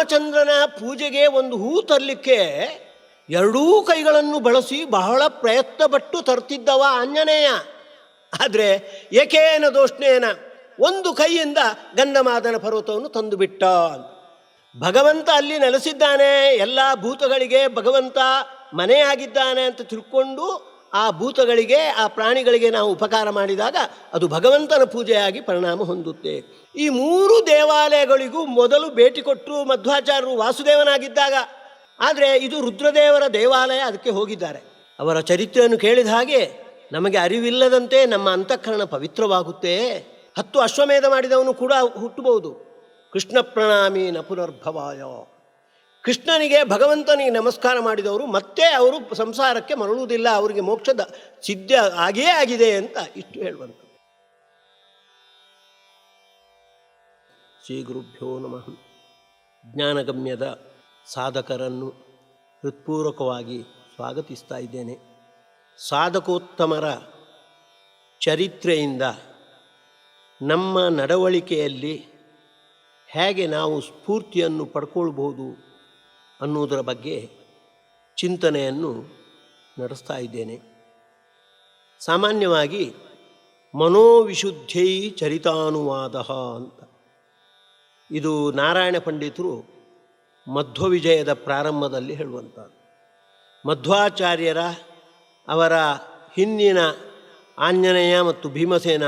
ರಾಮಚಂದ್ರನ ಪೂಜೆಗೆ ಒಂದು ಹೂ ತರಲಿಕ್ಕೆ ಎರಡೂ ಕೈಗಳನ್ನು ಬಳಸಿ ಬಹಳ ಪ್ರಯತ್ನಪಟ್ಟು ತರ್ತಿದ್ದವ ಆಂಜನೇಯ. ಆದರೆ ಏಕೇನ ದೋಷ್ಣೇನ ಒಂದು ಕೈಯಿಂದ ಗಂಧಮಾದನ ಪರ್ವತವನ್ನು ತಂದುಬಿಟ್ಟ. ಭಗವಂತ ಅಲ್ಲಿ ನೆಲೆಸಿದ್ದಾನೆ, ಎಲ್ಲ ಭೂತಗಳಿಗೆ ಭಗವಂತ ಮನೆಯಾಗಿದ್ದಾನೆ ಅಂತ ತಿಳ್ಕೊಂಡು ಆ ಭೂತಗಳಿಗೆ ಆ ಪ್ರಾಣಿಗಳಿಗೆ ನಾವು ಉಪಕಾರ ಮಾಡಿದಾಗ ಅದು ಭಗವಂತನ ಪೂಜೆಯಾಗಿ ಪರಿಣಾಮ ಹೊಂದುತ್ತೆ. ಈ ಮೂರು ದೇವಾಲಯಗಳಿಗೂ ಮೊದಲು ಭೇಟಿ ಕೊಟ್ಟರು ಮಧ್ವಾಚಾರ್ಯರು ವಾಸುದೇವನಾಗಿದ್ದಾಗ. ಆದರೆ ಇದು ರುದ್ರದೇವರ ದೇವಾಲಯ, ಅದಕ್ಕೆ ಹೋಗಿದ್ದಾರೆ. ಅವರ ಚರಿತ್ರೆಯನ್ನು ಕೇಳಿದ ಹಾಗೆ ನಮಗೆ ಅರಿವಿಲ್ಲದಂತೆ ನಮ್ಮ ಅಂತಃಕರಣ ಪವಿತ್ರವಾಗುತ್ತೆ. 10 ಅಶ್ವಮೇಧ ಮಾಡಿದವನು ಕೂಡ ಹುಟ್ಟಬಹುದು. ಕೃಷ್ಣ ಪ್ರಣಾಮಿ ನ ಪುನರ್ಭವಾಯ. ಕೃಷ್ಣನಿಗೆ ಭಗವಂತನಿಗೆ ನಮಸ್ಕಾರ ಮಾಡಿದವರು ಮತ್ತೆ ಅವರು ಸಂಸಾರಕ್ಕೆ ಮರಳುವುದಿಲ್ಲ, ಅವರಿಗೆ ಮೋಕ್ಷದ ಸಿದ್ಧ ಆಗೇ ಆಗಿದೆ ಅಂತ ಇಷ್ಟು ಹೇಳುವಂಥ. ಶ್ರೀ ಗುರುಭ್ಯೋ ನಮಃ. ಜ್ಞಾನಗಮ್ಯದ ಸಾಧಕರನ್ನು ಹೃತ್ಪೂರ್ವಕವಾಗಿ ಸ್ವಾಗತಿಸ್ತಾ ಇದ್ದೇನೆ. ಸಾಧಕೋತ್ತಮರ ಚರಿತ್ರೆಯಿಂದ ನಮ್ಮ ನಡವಳಿಕೆಯಲ್ಲಿ ಹೇಗೆ ನಾವು ಸ್ಫೂರ್ತಿಯನ್ನು ಪಡ್ಕೊಳ್ಬೋದು ಅನ್ನುವುದರ ಬಗ್ಗೆ ಚಿಂತನೆಯನ್ನು ನಡೆಸ್ತಾ ಇದ್ದೇನೆ. ಸಾಮಾನ್ಯವಾಗಿ ಮನೋವಿಶುದ್ಧೈ ಚರಿತಾನುವಾದ ಅಂತ ಇದು ನಾರಾಯಣ ಪಂಡಿತರು ಮಧ್ವವಿಜಯದ ಪ್ರಾರಂಭದಲ್ಲಿ ಹೇಳುವಂಥದ್ದು. ಮಧ್ವಾಚಾರ್ಯರ ಅವರ ಹಿಂದಿನ ಆಂಜನೇಯ ಮತ್ತು ಭೀಮಸೇನ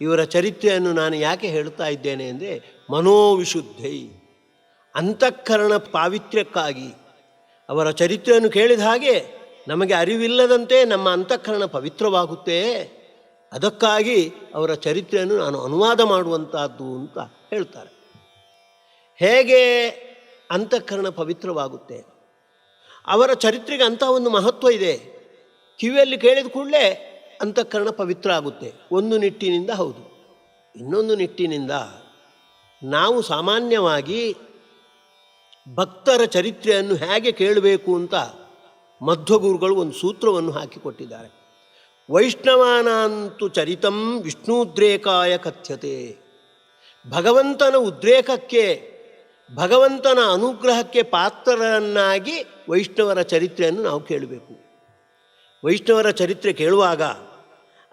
ಇವರ ಚರಿತ್ರೆಯನ್ನು ನಾನು ಯಾಕೆ ಹೇಳ್ತಾ ಇದ್ದೇನೆ ಅಂದರೆ, ಮನೋವಿಶುದ್ಧೈ ಅಂತಃಕರಣ ಪಾವಿತ್ರ್ಯಕ್ಕಾಗಿ. ಅವರ ಚರಿತ್ರೆಯನ್ನು ಕೇಳಿದ ಹಾಗೆ ನಮಗೆ ಅರಿವಿಲ್ಲದಂತೆ ನಮ್ಮ ಅಂತಃಕರಣ ಪವಿತ್ರವಾಗುತ್ತೆ. ಅದಕ್ಕಾಗಿ ಅವರ ಚರಿತ್ರೆಯನ್ನು ನಾನು ಅನುವಾದ ಮಾಡುವಂಥದ್ದು ಅಂತ ಹೇಳ್ತಾರೆ. ಹೇಗೆ ಅಂತಃಕರಣ ಪವಿತ್ರವಾಗುತ್ತೆ? ಅವರ ಚರಿತ್ರೆಗೆ ಅಂಥ ಒಂದು ಮಹತ್ವ ಇದೆ. ಕಿವಿಯಲ್ಲಿ ಕೇಳಿದ ಕೂಡಲೇ ಅಂತಃಕರಣ ಪವಿತ್ರ ಆಗುತ್ತೆ. ಒಂದು ನಿಟ್ಟಿನಿಂದ ಹೌದು. ಇನ್ನೊಂದು ನಿಟ್ಟಿನಿಂದ ನಾವು ಸಾಮಾನ್ಯವಾಗಿ ಭಕ್ತರ ಚರಿತ್ರೆಯನ್ನು ಹೇಗೆ ಕೇಳಬೇಕು ಅಂತ ಮಧ್ವಗುರುಗಳು ಒಂದು ಸೂತ್ರವನ್ನು ಹಾಕಿಕೊಟ್ಟಿದ್ದಾರೆ. ವೈಷ್ಣವಾನಂತು ಚರಿತಂ ವಿಷ್ಣುದ್ರೇಕಾಯ ಕಥ್ಯತೆ. ಭಗವಂತನ ಉದ್ರೇಕಕ್ಕೆ, ಭಗವಂತನ ಅನುಗ್ರಹಕ್ಕೆ ಪಾತ್ರರನ್ನಾಗಿ ವೈಷ್ಣವರ ಚರಿತ್ರೆಯನ್ನು ನಾವು ಕೇಳಬೇಕು. ವೈಷ್ಣವರ ಚರಿತ್ರೆ ಕೇಳುವಾಗ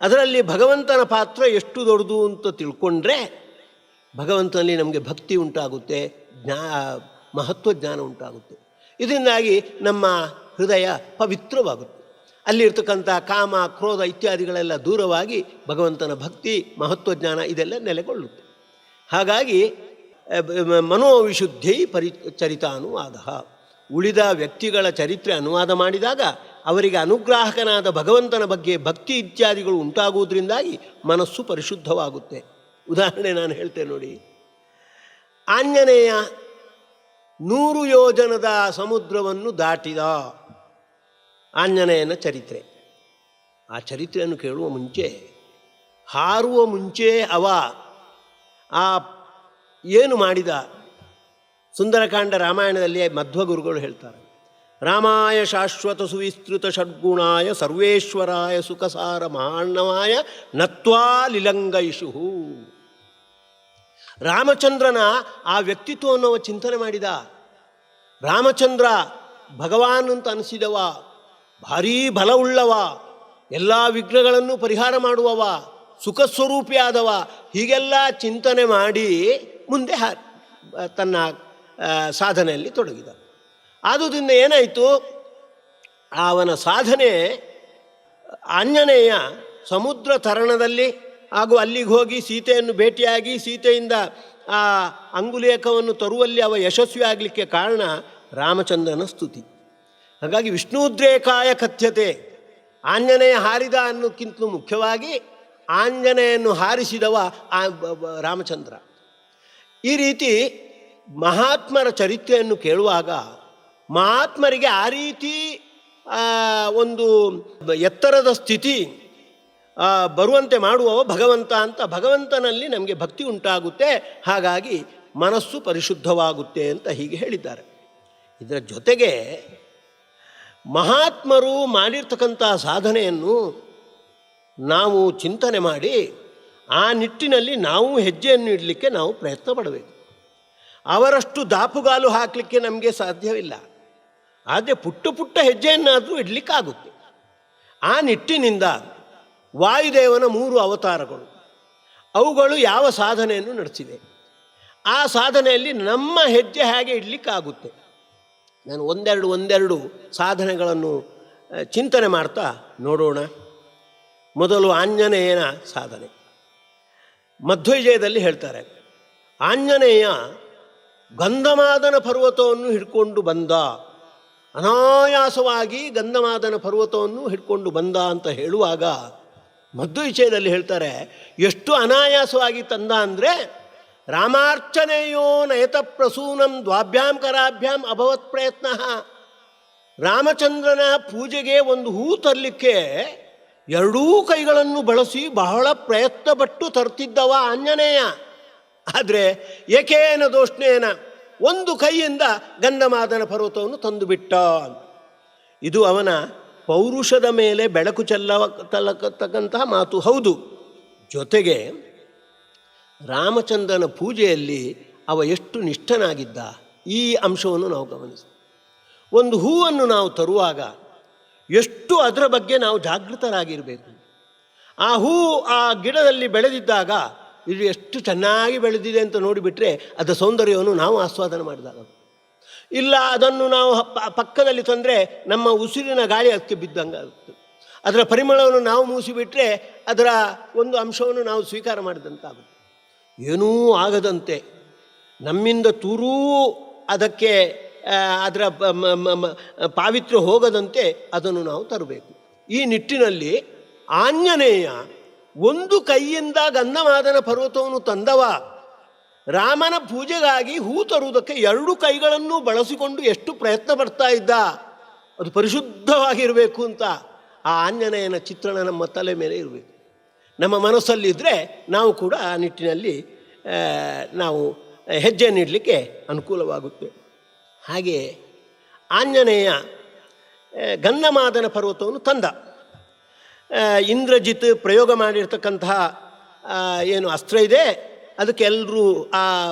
ಅದರಲ್ಲಿ ಭಗವಂತನ ಪಾತ್ರ ಎಷ್ಟು ದೊಡ್ಡದು ಅಂತ ತಿಳ್ಕೊಂಡ್ರೆ ಭಗವಂತನಲ್ಲಿ ನಮಗೆ ಭಕ್ತಿ ಉಂಟಾಗುತ್ತೆ, ಮಹತ್ವ ಜ್ಞಾನ ಉಂಟಾಗುತ್ತೆ. ಇದರಿಂದಾಗಿ ನಮ್ಮ ಹೃದಯ ಪವಿತ್ರವಾಗುತ್ತೆ. ಅಲ್ಲಿರ್ತಕ್ಕಂಥ ಕಾಮ, ಕ್ರೋಧ ಇತ್ಯಾದಿಗಳೆಲ್ಲ ದೂರವಾಗಿ ಭಗವಂತನ ಭಕ್ತಿ, ಮಹತ್ವ ಜ್ಞಾನ ಇದೆಲ್ಲ ನೆಲೆಗೊಳ್ಳುತ್ತೆ. ಹಾಗಾಗಿ ಮನೋವಿಶುದ್ಧೈ ಚರಿತಾನುವಾದ. ಉಳಿದ ವ್ಯಕ್ತಿಗಳ ಚರಿತ್ರೆ ಅನುವಾದ ಮಾಡಿದಾಗ ಅವರಿಗೆ ಅನುಗ್ರಾಹಕನಾದ ಭಗವಂತನ ಬಗ್ಗೆ ಭಕ್ತಿ ಇತ್ಯಾದಿಗಳು ಉಂಟಾಗುವುದರಿಂದಾಗಿ ಮನಸ್ಸು ಪರಿಶುದ್ಧವಾಗುತ್ತೆ. ಉದಾಹರಣೆ ನಾನು ಹೇಳ್ತೇನೆ ನೋಡಿ. ಆಂಜನೇಯ 100 ಯೋಜನದ ಸಮುದ್ರವನ್ನು ದಾಟಿದ ಆಂಜನೇಯನ ಚರಿತ್ರೆ. ಆ ಚರಿತ್ರೆಯನ್ನು ಕೇಳುವ ಮುಂಚೆ, ಹಾರುವ ಮುಂಚೆ ಅವ ಏನು ಮಾಡಿದ? ಸುಂದರಕಾಂಡ ರಾಮಾಯಣದಲ್ಲಿ ಮಧ್ವಗುರುಗಳು ಹೇಳ್ತಾರೆ, ರಾಮಾಯ ಶಾಶ್ವತ ಸುವಿಸ್ತೃತ ಷಡ್ಗುಣಾಯ ಸರ್ವೇಶ್ವರಾಯ ಸುಖಸಾರ ಮಹಾಣ್ಣವಾಯ ನತ್ವಾ ಲಿಲಂಗೈಷು. ರಾಮಚಂದ್ರನ ಆ ವ್ಯಕ್ತಿತ್ವವನ್ನು ಚಿಂತನೆ ಮಾಡಿದ. ರಾಮಚಂದ್ರ ಭಗವಾನ್ ಅಂತ ಅನಿಸಿದವ, ಭಾರೀ ಬಲವುಳ್ಳವ, ಎಲ್ಲ ವಿಘ್ನಗಳನ್ನು ಪರಿಹಾರ ಮಾಡುವವ, ಸುಖಸ್ವರೂಪಿಯಾದವ, ಹೀಗೆಲ್ಲ ಚಿಂತನೆ ಮಾಡಿ ಮುಂದೆ ತನ್ನ ಸಾಧನೆಯಲ್ಲಿ ತೊಡಗಿದ. ಆದುದರಿಂದ ಏನಾಯಿತು? ಅವನ ಸಾಧನೆ ಆಂಜನೇಯ ಸಮುದ್ರ ತರಣದಲ್ಲಿ ಹಾಗೂ ಅಲ್ಲಿಗೆ ಹೋಗಿ ಸೀತೆಯನ್ನು ಭೇಟಿಯಾಗಿ ಸೀತೆಯಿಂದ ಆ ಅಂಗುಲೇಖವನ್ನು ತರುವಲ್ಲಿ ಅವ ಯಶಸ್ವಿ ಆಗಲಿಕ್ಕೆ ಕಾರಣ ರಾಮಚಂದ್ರನ ಸ್ತುತಿ. ಹಾಗಾಗಿ ವಿಷ್ಣುದ್ರೇಕಾಯ ಕಥ್ಯತೆ. ಆಂಜನೇಯ ಹಾರಿದ ಅನ್ನೋಕ್ಕಿಂತಲೂ ಮುಖ್ಯವಾಗಿ ಆಂಜನೇಯನ್ನು ಹಾರಿಸಿದವ ರಾಮಚಂದ್ರ. ಈ ರೀತಿ ಮಹಾತ್ಮರ ಚರಿತ್ರೆಯನ್ನು ಕೇಳುವಾಗ ಮಹಾತ್ಮರಿಗೆ ಆ ರೀತಿ ಒಂದು ಎತ್ತರದ ಸ್ಥಿತಿ ಬರುವಂತೆ ಮಾಡುವವ ಭಗವಂತ ಅಂತ, ಭಗವಂತನಲ್ಲಿ ನಮಗೆ ಭಕ್ತಿ ಉಂಟಾಗುತ್ತೆ. ಹಾಗಾಗಿ ಮನಸ್ಸು ಪರಿಶುದ್ಧವಾಗುತ್ತೆ ಅಂತ ಹೀಗೆ ಹೇಳಿದ್ದಾರೆ. ಇದರ ಜೊತೆಗೆ ಮಹಾತ್ಮರು ಮಾಡಿರ್ತಕ್ಕಂಥ ಸಾಧನೆಯನ್ನು ನಾವು ಚಿಂತನೆ ಮಾಡಿ ಆ ನಿಟ್ಟಿನಲ್ಲಿ ನಾವು ಹೆಜ್ಜೆಯನ್ನು ಇಡಲಿಕ್ಕೆ ನಾವು ಪ್ರಯತ್ನ ಪಡಬೇಕು. ಅವರಷ್ಟು ದಾಪುಗಾಲು ಹಾಕಲಿಕ್ಕೆ ನಮಗೆ ಸಾಧ್ಯವಿಲ್ಲ. ಆದರೆ ಪುಟ್ಟ ಪುಟ್ಟ ಹೆಜ್ಜೆಯನ್ನಾದರೂ ಇಡಲಿಕ್ಕಾಗುತ್ತೆ. ಆ ನಿಟ್ಟಿನಿಂದ ವಾಯುದೇವನ 3 ಅವತಾರಗಳು, ಅವುಗಳು ಯಾವ ಸಾಧನೆಯನ್ನು ನಡೆಸಿವೆ, ಆ ಸಾಧನೆಯಲ್ಲಿ ನಮ್ಮ ಹೆಜ್ಜೆ ಹೇಗೆ ಇಡಲಿಕ್ಕಾಗುತ್ತೆ. ನಾನು ಒಂದೆರಡು ಸಾಧನೆಗಳನ್ನು ಚಿಂತನೆ ಮಾಡ್ತಾ ನೋಡೋಣ. ಮೊದಲು ಆಂಜನೇಯನ ಸಾಧನೆ. ಮಧ್ವವಿಜಯದಲ್ಲಿ ಹೇಳ್ತಾರೆ, ಆಂಜನೇಯ ಗಂಧಮಾದನ ಪರ್ವತವನ್ನು ಹಿಡ್ಕೊಂಡು ಬಂದ, ಅನಾಯಾಸವಾಗಿ ಗಂಧಮಾದನ ಪರ್ವತವನ್ನು ಹಿಡ್ಕೊಂಡು ಬಂದ ಅಂತ ಹೇಳುವಾಗ ಮಧ್ವವಿಜಯದಲ್ಲಿ ಹೇಳ್ತಾರೆ, ಎಷ್ಟು ಅನಾಯಾಸವಾಗಿ ತಂದ ಅಂದರೆ ರಾಮಾರ್ಚನೆಯೋ ನಯತ ಪ್ರಸೂನಂ ದ್ವಾಭ್ಯಾಂ ಕರಾಭ್ಯಾಂ ಅಭವತ್ ಪ್ರಯತ್ನ. ರಾಮಚಂದ್ರನ ಪೂಜೆಗೆ ಒಂದು ಹೂ ತರಲಿಕ್ಕೆ 2 ಕೈಗಳನ್ನು ಬಳಸಿ ಬಹಳ ಪ್ರಯತ್ನಪಟ್ಟು ತರ್ತಿದ್ದವ ಆಂಜನೇಯ. ಆದರೆ ಏಕೇನ ದೋಷ್ಣೇನ, ಒಂದು ಕೈಯಿಂದ ಗಂಧಮಾದನ ಪರ್ವತವನ್ನು ತಂದುಬಿಟ್ಟ. ಇದು ಅವನ ಪೌರುಷದ ಮೇಲೆ ಬೆಳಕು ಚೆಲ್ಲತಕ್ಕಂತಹ ಮಾತು ಹೌದು. ಜೊತೆಗೆ ರಾಮಚಂದ್ರನ ಪೂಜೆಯಲ್ಲಿ ಅವ ಎಷ್ಟು ನಿಷ್ಠನಾಗಿದ್ದ, ಈ ಅಂಶವನ್ನು ನಾವು ಗಮನಿಸ್ತೀವಿ. ಒಂದು ಹೂವನ್ನು ನಾವು ತರುವಾಗ ಎಷ್ಟು ಅದರ ಬಗ್ಗೆ ನಾವು ಜಾಗೃತರಾಗಿರಬೇಕು. ಆ ಹೂ ಆ ಗಿಡದಲ್ಲಿ ಬೆಳೆದಿದ್ದಾಗ ಇದು ಎಷ್ಟು ಚೆನ್ನಾಗಿ ಬೆಳೆದಿದೆ ಅಂತ ನೋಡಿಬಿಟ್ರೆ ಅದರ ಸೌಂದರ್ಯವನ್ನು ನಾವು ಆಸ್ವಾದನೆ ಮಾಡಿದಾಗ, ಇಲ್ಲ ಅದನ್ನು ನಾವು ಪಕ್ಕದಲ್ಲಿ ತಂದರೆ ನಮ್ಮ ಉಸಿರಿನ ಗಾಳಿ ಅದಕ್ಕೆ ಬಿದ್ದಂಗೆ ಆಗುತ್ತೆ. ಅದರ ಪರಿಮಳವನ್ನು ನಾವು ಮೂಸಿಬಿಟ್ರೆ ಅದರ ಒಂದು ಅಂಶವನ್ನು ನಾವು ಸ್ವೀಕಾರ ಮಾಡಿದಂತಾಗುತ್ತೆ. ಏನೂ ಆಗದಂತೆ, ನಮ್ಮಿಂದ ತುರೂ ಅದಕ್ಕೆ ಅದರ ಪಾವಿತ್ರ್ಯ ಹೋಗದಂತೆ ಅದನ್ನು ನಾವು ತರಬೇಕು. ಈ ನಿಟ್ಟಿನಲ್ಲಿ ಆಂಜನೇಯ ಒಂದು ಕೈಯಿಂದ ಗಂಧಮಾದನ ಪರ್ವತವನ್ನು ತಂದವ. ರಾಮನ ಪೂಜೆಗಾಗಿ ಹೂ ತರುವುದಕ್ಕೆ 2 ಕೈಗಳನ್ನು ಬಳಸಿಕೊಂಡು ಎಷ್ಟು ಪ್ರಯತ್ನ ಪಡ್ತಾ ಇದ್ದ. ಅದು ಪರಿಶುದ್ಧವಾಗಿರಬೇಕು ಅಂತ ಆ ಆಂಜನೇಯನ ಚಿತ್ರಣ ನಮ್ಮ ತಲೆ ಮೇಲೆ ಇರಬೇಕು. ನಮ್ಮ ಮನಸ್ಸಲ್ಲಿದ್ದರೆ ನಾವು ಕೂಡ ಆ ನಿಟ್ಟಿನಲ್ಲಿ ನಾವು ಹೆಜ್ಜೆ ನೀಡಲಿಕ್ಕೆ ಅನುಕೂಲವಾಗುತ್ತೆ. ಹಾಗೆ ಆಂಜನೇಯ ಗಂಧಮಾದನ ಪರ್ವತವನ್ನು ತಂದ. ಇಂದ್ರಜಿತ್ ಪ್ರಯೋಗ ಮಾಡಿರ್ತಕ್ಕಂತಹ ಏನು ಅಸ್ತ್ರ ಇದೆ ಅದಕ್ಕೆ ಎಲ್ಲರೂ ಆ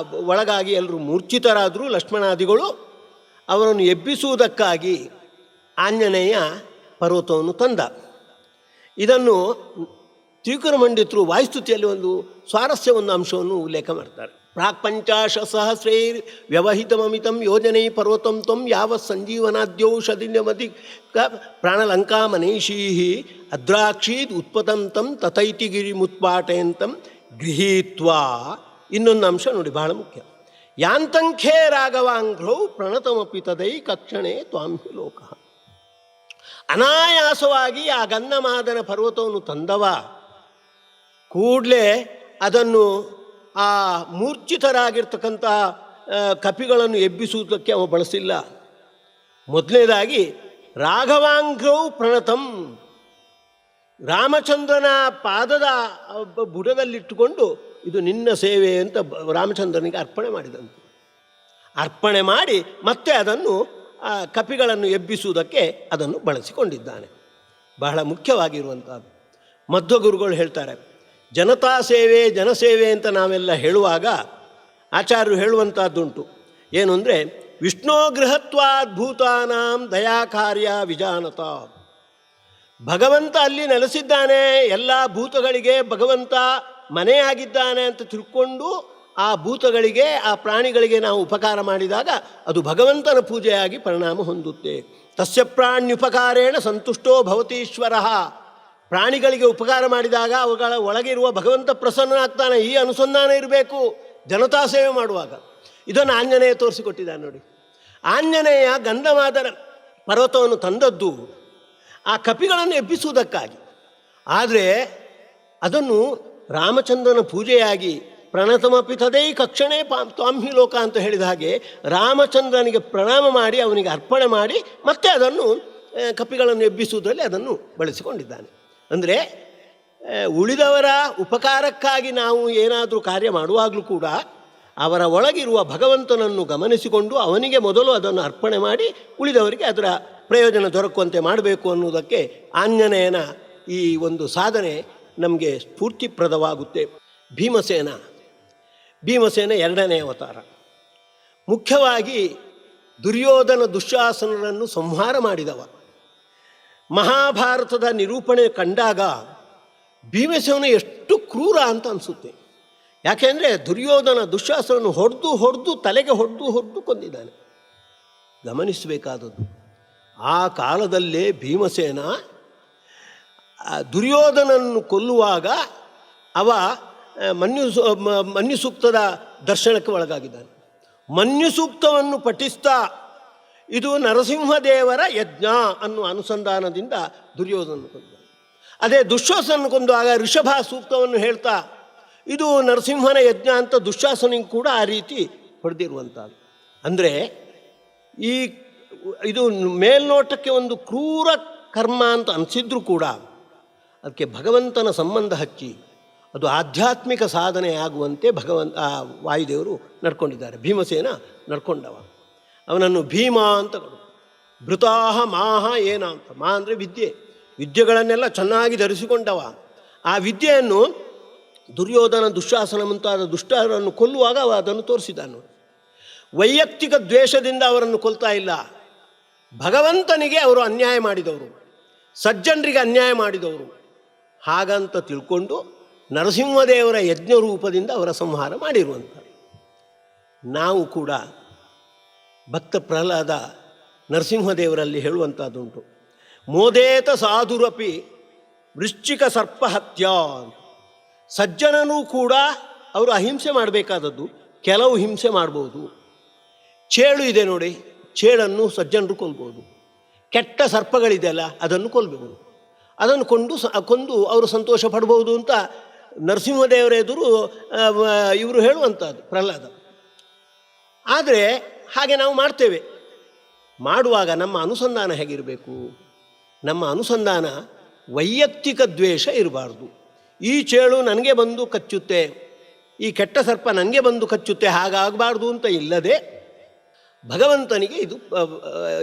ಒಳಗಾಗಿ ಎಲ್ಲರೂ ಮೂರ್ಛಿತರಾದರು. ಲಕ್ಷ್ಮಣಾದಿಗಳು ಅವರನ್ನು ಎಬ್ಬಿಸುವುದಕ್ಕಾಗಿ ಆಂಜನೇಯ ಪರ್ವತವನ್ನು ತಂದ. ಇದನ್ನು ತ್ರಿಕುರ ಮಂಡಿತರು ವಾಯುಸ್ತುತಿಯಲ್ಲಿ ಒಂದು ಸ್ವಾರಸ್ಯವನ್ನು ಅಂಶವನ್ನು ಉಲ್ಲೇಖ ಮಾಡ್ತಾರೆ. ಪ್ರಾಕ್ 50 ಸಹಸ್ರೈರ್ ವ್ಯವಹಿತಮಮಿತಂ ಯೋಜನೆ ಪರ್ವತಂ ತ್ವಂ ಯಾವ ಸಂಜೀವನಾದ್ಯೌಷಧಿನ್ಯಮತಿ ಪ್ರಾಣಲಂಕಾ ಮನೀಷೀಹಿ ಅದ್ರಾಕ್ಷೀದ್ ಉತ್ಪತಂ ತಂ ತಥೈತಿ ಗಿರಿಮುತ್ಪಾಟಯಂತಂ ಗೃಹೀತ್ವಾ. ಇನ್ನೊಂದು ಅಂಶ ನೋಡಿ, ಬಹಳ ಮುಖ್ಯ. ಯಾಂತಂಖೇ ರಾಘವಾಂಘ್ರೌ ಪ್ರಣತಮಪಿ ತದೈ ಕಕ್ಷಣೆ ತ್ವಾಂ ಹಿ ಲೋಕ. ಅನಾಯಾಸವಾಗಿ ಆ ಗಂಧಮಾದನ ಪರ್ವತವನ್ನು ತಂದವ ಕೂಡಲೇ ಅದನ್ನು ಆ ಮೂರ್ಛಿತರಾಗಿರ್ತಕ್ಕಂಥ ಕಪಿಗಳನ್ನು ಎಬ್ಬಿಸುವುದಕ್ಕೆ ಅವ ಬಳಸಿಲ್ಲ. ಮೊದಲನೇದಾಗಿ ರಾಘವಾಂಘ್ರೌ ಪ್ರಣತಂ, ರಾಮಚಂದ್ರನ ಪಾದದ ಬುಡದಲ್ಲಿಟ್ಟುಕೊಂಡು ಇದು ನಿನ್ನ ಸೇವೆ ಅಂತ ರಾಮಚಂದ್ರನಿಗೆ ಅರ್ಪಣೆ ಮಾಡಿದಂತೆ. ಅರ್ಪಣೆ ಮಾಡಿ ಮತ್ತೆ ಅದನ್ನು ಕಪಿಗಳನ್ನು ಎಬ್ಬಿಸುವುದಕ್ಕೆ ಅದನ್ನು ಬಳಸಿಕೊಂಡಿದ್ದಾನೆ. ಬಹಳ ಮುಖ್ಯವಾಗಿರುವಂಥದ್ದು. ಮಧ್ವಗುರುಗಳು ಹೇಳ್ತಾರೆ, ಜನತಾ ಸೇವೆ ಜನಸೇವೆ ಅಂತ ನಾವೆಲ್ಲ ಹೇಳುವಾಗ ಆಚಾರ್ಯರು ಹೇಳುವಂಥದ್ದುಂಟು. ಏನು ಅಂದರೆ, ವಿಷ್ಣೋ ಗೃಹತ್ವಾದ್ಭೂತಾನಾಂ ದಯಾ ಕಾರ್ಯ ವಿಜಾನತ. ಭಗವಂತ ಅಲ್ಲಿ ನೆಲೆಸಿದ್ದಾನೆ, ಎಲ್ಲ ಭೂತಗಳಿಗೆ ಭಗವಂತ ಮನೆಯಾಗಿದ್ದಾನೆ ಅಂತ ತಿಳ್ಕೊಂಡು ಆ ಭೂತಗಳಿಗೆ ಆ ಪ್ರಾಣಿಗಳಿಗೆ ನಾವು ಉಪಕಾರ ಮಾಡಿದಾಗ ಅದು ಭಗವಂತನ ಪೂಜೆಯಾಗಿ ಪರಿಣಾಮ ಹೊಂದುತ್ತೆ. ತಸ್ಯ ಪ್ರಾಣ್ಯುಪಕಾರೇಣ ಸಂತುಷ್ಟೋ ಭವತೀಶ್ವರಃ. ಪ್ರಾಣಿಗಳಿಗೆ ಉಪಕಾರ ಮಾಡಿದಾಗ ಅವುಗಳ ಒಳಗಿರುವ ಭಗವಂತ ಪ್ರಸನ್ನನಾಗ್ತಾನೆ. ಈ ಅನುಸಂಧಾನ ಇರಬೇಕು ಜನತಾ ಸೇವೆ ಮಾಡುವಾಗ. ಇದನ್ನು ಆಂಜನೇಯ ತೋರಿಸಿಕೊಟ್ಟಿದ್ದಾನೆ ನೋಡಿ. ಆಂಜನೇಯ ಗಂಧಮಾದನ ಪರ್ವತವನ್ನು ತಂದದ್ದು ಆ ಕಪಿಗಳನ್ನು ಎಬ್ಬಿಸುವುದಕ್ಕಾಗಿ. ಆದರೆ ಅದನ್ನು ರಾಮಚಂದ್ರನ ಪೂಜೆಯಾಗಿ ಪ್ರಣತಮಪಿ ತದೈ ಕಕ್ಷಣೆ ತ್ವಾಂ ಹಿ ಲೋಕ ಅಂತ ಹೇಳಿದ ಹಾಗೆ ರಾಮಚಂದ್ರನಿಗೆ ಪ್ರಣಾಮ ಮಾಡಿ ಅವನಿಗೆ ಅರ್ಪಣೆ ಮಾಡಿ ಮತ್ತೆ ಅದನ್ನು ಕಪಿಗಳನ್ನು ಎಬ್ಬಿಸುವುದರಲ್ಲಿ ಅದನ್ನು ಬಳಸಿಕೊಂಡಿದ್ದಾನೆ. ಅಂದರೆ ಉಳಿದವರ ಉಪಕಾರಕ್ಕಾಗಿ ನಾವು ಏನಾದರೂ ಕಾರ್ಯ ಮಾಡುವಾಗಲೂ ಕೂಡ ಅವರ ಒಳಗಿರುವ ಭಗವಂತನನ್ನು ಗಮನಿಸಿಕೊಂಡು ಅವನಿಗೆ ಮೊದಲು ಅದನ್ನು ಅರ್ಪಣೆ ಮಾಡಿ ಉಳಿದವರಿಗೆ ಅದರ ಪ್ರಯೋಜನ ದೊರಕುವಂತೆ ಮಾಡಬೇಕು ಅನ್ನುವುದಕ್ಕೆ ಆಂಜನೇಯನ ಈ ಒಂದು ಸಾಧನೆ ನಮಗೆ ಸ್ಫೂರ್ತಿಪ್ರದವಾಗುತ್ತೆ. ಭೀಮಸೇನ 2ನೇ ಅವತಾರ. ಮುಖ್ಯವಾಗಿ ದುರ್ಯೋಧನ ದುಶ್ಯಾಸನರನ್ನು ಸಂಹಾರ ಮಾಡಿದವ. ಮಹಾಭಾರತದ ನಿರೂಪಣೆ ಕಂಡಾಗ ಭೀಮಸೇನ ಎಷ್ಟು ಕ್ರೂರ ಅಂತ ಅನಿಸುತ್ತೆ. ಯಾಕೆಂದರೆ ದುರ್ಯೋಧನ ದುಶ್ಯಾಸನನ್ನು ಹೊಡೆದು ತಲೆಗೆ ಹೊಡೆದು ಕೊಂದಿದ್ದಾನೆ. ಗಮನಿಸಬೇಕಾದದ್ದು, ಆ ಕಾಲದಲ್ಲೇ ಭೀಮಸೇನ ದುರ್ಯೋಧನನ್ನು ಕೊಲ್ಲುವಾಗ ಅವ ಮನ್ಯು ಸೂಕ್ತದ ದರ್ಶನಕ್ಕೆ ಒಳಗಾಗಿದ್ದಾನೆ. ಮನ್ಯು ಸೂಕ್ತವನ್ನು ಪಠಿಸ್ತಾ ಇದು ನರಸಿಂಹದೇವರ ಯಜ್ಞ ಅನ್ನುವ ಅನುಸಂಧಾನದಿಂದ ದುರ್ಯೋಧನ ಕೊಂದ. ಅದೇ ದುಶ್ಯಾಸನ ಕೊಂದಾಗ ಋಷಭ ಸೂಕ್ತವನ್ನು ಹೇಳ್ತಾ ಇದು ನರಸಿಂಹನ ಯಜ್ಞ ಅಂತ ದುಶ್ಯಾಸನಿಗೆ ಕೂಡ ಆ ರೀತಿ ಹೊಡೆದಿರುವಂಥದ್ದು. ಅಂದರೆ ಇದು ಮೇಲ್ನೋಟಕ್ಕೆ ಒಂದು ಕ್ರೂರ ಕರ್ಮ ಅಂತ ಅನಿಸಿದ್ರೂ ಕೂಡ ಅದಕ್ಕೆ ಭಗವಂತನ ಸಂಬಂಧ ಹಚ್ಚಿ ಅದು ಆಧ್ಯಾತ್ಮಿಕ ಸಾಧನೆ ಆಗುವಂತೆ ವಾಯುದೇವರು ನಡ್ಕೊಂಡಿದ್ದಾರೆ. ಭೀಮಸೇನ ನಡ್ಕೊಂಡವ. ಅವನನ್ನು ಭೀಮ ಅಂತ ಭೃತಾಹ ಮಾಹ ಏನ ಅಂತ. ಮಾ ಅಂದರೆ ವಿದ್ಯೆಗಳನ್ನೆಲ್ಲ ಚೆನ್ನಾಗಿ ಧರಿಸಿಕೊಂಡವ. ಆ ವಿದ್ಯೆಯನ್ನು ದುರ್ಯೋಧನ ದುಶ್ಯಾಸನ ಮುಂತಾದ ದುಷ್ಟರನ್ನು ಕೊಲ್ಲುವಾಗ ಅವ ಅದನ್ನು ತೋರಿಸಿದ್ದಾನು. ವೈಯಕ್ತಿಕ ದ್ವೇಷದಿಂದ ಅವರನ್ನು ಕೊಲ್ತಾ ಇಲ್ಲ. ಭಗವಂತನಿಗೆ ಅವರು ಅನ್ಯಾಯ ಮಾಡಿದವರು, ಸಜ್ಜನರಿಗೆ ಅನ್ಯಾಯ ಮಾಡಿದವರು ಹಾಗಂತ ತಿಳ್ಕೊಂಡು ನರಸಿಂಹದೇವರ ಯಜ್ಞ ರೂಪದಿಂದ ಅವರ ಸಂಹಾರ ಮಾಡಿರುವಂಥ. ನಾವು ಕೂಡ ಭಕ್ತ ಪ್ರಹ್ಲಾದ ನರಸಿಂಹದೇವರಲ್ಲಿ ಹೇಳುವಂಥದ್ದುಂಟು, ಮೋದೇತ ಸಾಧುರಪಿ ವೃಶ್ಚಿಕ ಸರ್ಪ ಹತ್ಯ. ಸಜ್ಜನನೂ ಕೂಡ ಅವರು ಅಹಿಂಸೆ ಮಾಡಬೇಕಾದದ್ದು, ಕೆಲವು ಹಿಂಸೆ ಮಾಡ್ಬೋದು. ಚೇಳು ಇದೆ ನೋಡಿ, ಚೇಳನ್ನು ಸಜ್ಜನರು ಕೊಲ್ಬೋದು. ಕೆಟ್ಟ ಸರ್ಪಗಳಿದೆಯಲ್ಲ ಅದನ್ನು ಕೊಲ್ಲಬಹುದು. ಅದನ್ನು ಕೊಂದು ಅವರು ಸಂತೋಷ ಪಡ್ಬೋದು ಅಂತ ನರಸಿಂಹದೇವರ ಎದುರು ಇವರು ಹೇಳುವಂಥದ್ದು ಪ್ರಹ್ಲಾದ. ಆದರೆ ಹಾಗೆ ನಾವು ಮಾಡ್ತೇವೆ. ಮಾಡುವಾಗ ನಮ್ಮ ಅನುಸಂಧಾನ ಹೇಗಿರಬೇಕು? ನಮ್ಮ ಅನುಸಂಧಾನ ವೈಯಕ್ತಿಕ ದ್ವೇಷ ಇರಬಾರ್ದು. ಈ ಚೇಳು ನನಗೆ ಬಂದು ಕಚ್ಚುತ್ತೆ, ಈ ಕೆಟ್ಟ ಸರ್ಪ ನನಗೆ ಬಂದು ಕಚ್ಚುತ್ತೆ, ಹಾಗಾಗಬಾರ್ದು ಅಂತ ಇಲ್ಲದೆ ಭಗವಂತನಿಗೆ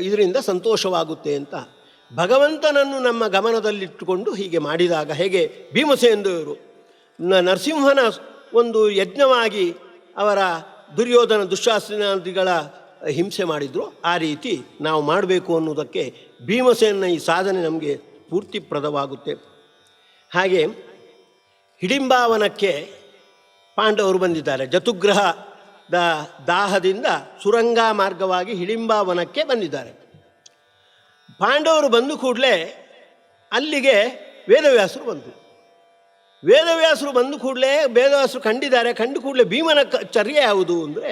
ಇದರಿಂದ ಸಂತೋಷವಾಗುತ್ತೆ ಅಂತ ಭಗವಂತನನ್ನು ನಮ್ಮ ಗಮನದಲ್ಲಿಟ್ಟುಕೊಂಡು ಹೀಗೆ ಮಾಡಿದಾಗ ಹೇಗೆ ಭೀಮಸೇನರು ನರಸಿಂಹನ ಒಂದು ಯಜ್ಞವಾಗಿ ಅವರ ದುರ್ಯೋಧನ ದುಶ್ಯಾಸನಾದಿಗಳ ಹಿಂಸೆ ಮಾಡಿದರು, ಆ ರೀತಿ ನಾವು ಮಾಡಬೇಕು ಅನ್ನೋದಕ್ಕೆ ಭೀಮಸೇನ ಈ ಸಾಧನೆ ನಮಗೆ ಸ್ಫೂರ್ತಿಪ್ರದವಾಗುತ್ತೆ. ಹಾಗೆ ಹಿಡಿಂಬಾವನಕ್ಕೆ ಪಾಂಡವರು ಬಂದಿದ್ದಾರೆ. ಜತುಗ್ರಹದ ದಾಹದಿಂದ ಸುರಂಗ ಮಾರ್ಗವಾಗಿ ಹಿಡಿಂಬಾವನಕ್ಕೆ ಬಂದಿದ್ದಾರೆ. ಪಾಂಡವರು ಬಂದು ಕೂಡಲೇ ಅಲ್ಲಿಗೆ ವೇದವ್ಯಾಸರು ಬಂದರು. ವೇದವ್ಯಾಸರು ಬಂದು ಕೂಡಲೇ ವೇದವ್ಯಾಸರು ಕಂಡು ಕೂಡಲೇ ಭೀಮನ ಚರ್ಯೆ ಯಾವುದು ಅಂದರೆ,